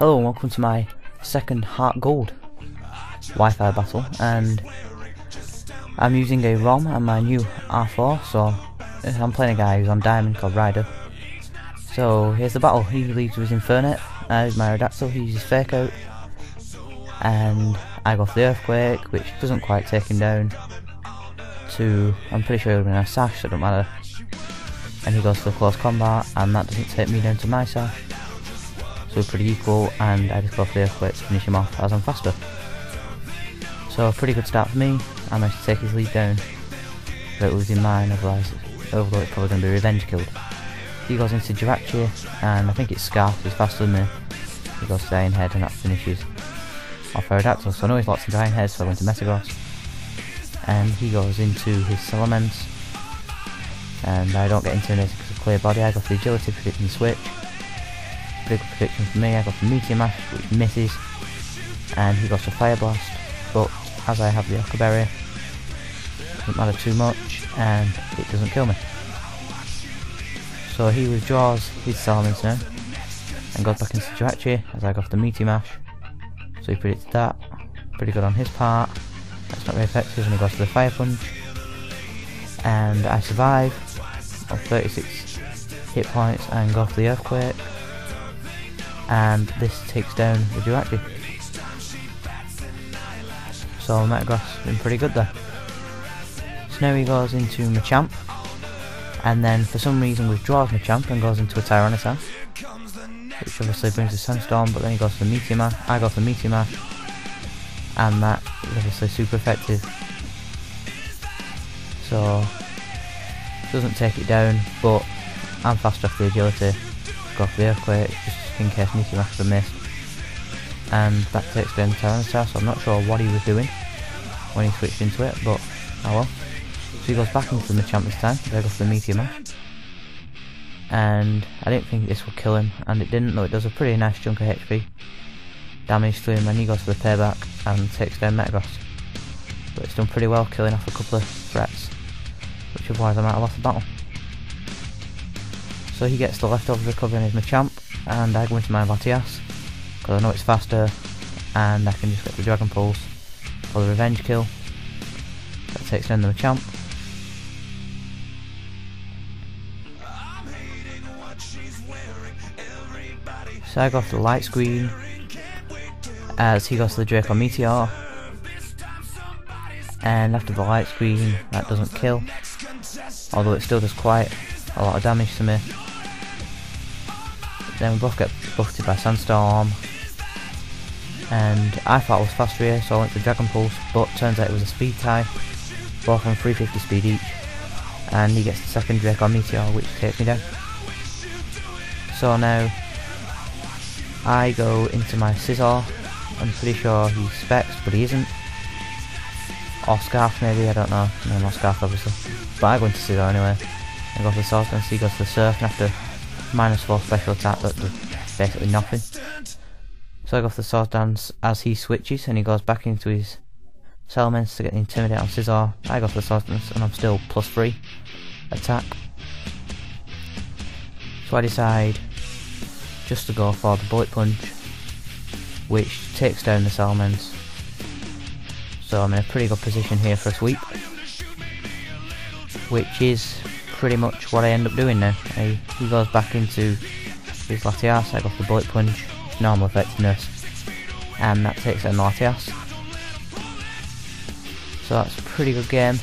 Hello and welcome to my second Heart Gold Wi-Fi battle, and I'm using a ROM and my new R4, so I'm playing a guy who's on Diamond called Ryder. So here's the battle. He leads with his Infernet, I use my Aerodactyl, he uses Fake Out, and I go for the Earthquake, which doesn't quite take him down to, I'm pretty sure he would have been a Sash, so it doesn't matter. And he goes for the Close Combat, and that doesn't take me down to my Sash. So we're pretty equal, and I just go for the Earthquake to finish him off as I'm faster. So a pretty good start for me. I managed to take his lead down without losing mine, otherwise it's probably going to be revenge killed. He goes into Jirachi, and I think it's Scarf, he's faster than me. He goes to Iron Head, and that finishes off Aerodactyl. So I know he's lots into Iron Head, so I went to Metagross. And he goes into his Salamence, and I don't get intimidated because of Clear Body. I go for the Agility, predicting Switch. Pretty good prediction for me. I go for Meteor Mash, which misses, and he goes for Fire Blast, but as I have the Aqua Berry, it doesn't matter too much, and it doesn't kill me. So he withdraws his Salamence now, and goes back into Jirachi, as I go for the Meteor Mash. So he predicted that, pretty good on his part. That's not very effective, and he goes for the Fire Punch, and I survive on 36 hit points and go for the Earthquake. And this takes down the Jirachi. So Metagross been pretty good there. So now he goes into Machamp, and then for some reason withdraws Machamp and goes into a Tyranitar, which obviously brings a Sandstorm, but then he goes for the Meteor Mash, I go for the Meteor Mash, and that is obviously super effective. So doesn't take it down, but I'm fast off the Agility, go for the Earthquake, just in case Meteor Mash would have missed, and that takes down Tyranitar. So I'm not sure what he was doing when he switched into it, but oh well. So he goes back into the Machamp this time, so I go for the Meteor Mash, and I didn't think this would kill him, and it didn't, though it does a pretty nice chunk of HP damage to him, and he goes for the Payback and takes down Metagross. But it's done pretty well, killing off a couple of threats, which otherwise I might have lost the battle. So he gets the leftover recovering his Machamp, and I go into my Latias, because I know it's faster, and I can just get the Dragon Pulse for the revenge kill. That takes down the Machamp. So I go for the Light Screen, as he goes to the Draco Meteor, and after the Light Screen that doesn't kill, although it still does quite a lot of damage to me. Then we both get buffeted by Sandstorm, and I thought I was faster here, so I went for Dragon Pulse, but turns out it was a speed tie, both on 350 speed each, and he gets the second Draco Meteor, which takes me down. So now I go into my Scizor. I'm pretty sure he's Specs, but he isn't. Or Scarf maybe, I don't know. No, not Scarf obviously. But I go into Scizor anyway. I go for the Swords Dance, he goes for the Surf, and after -4 special attack that does basically nothing. So I go for the Swords Dance as he switches, and he goes back into his Salamence to get the Intimidate on Scizor. I go for the Swords Dance, and I'm still +3 attack. So I decide just to go for the Bullet Punch, which takes down the Salamence. So I'm in a pretty good position here for a sweep, which is pretty much what I end up doing now. He goes back into his Latias, I go for the Bullet Punch, normal effectiveness, and that takes down the Latias. So that's a pretty good game.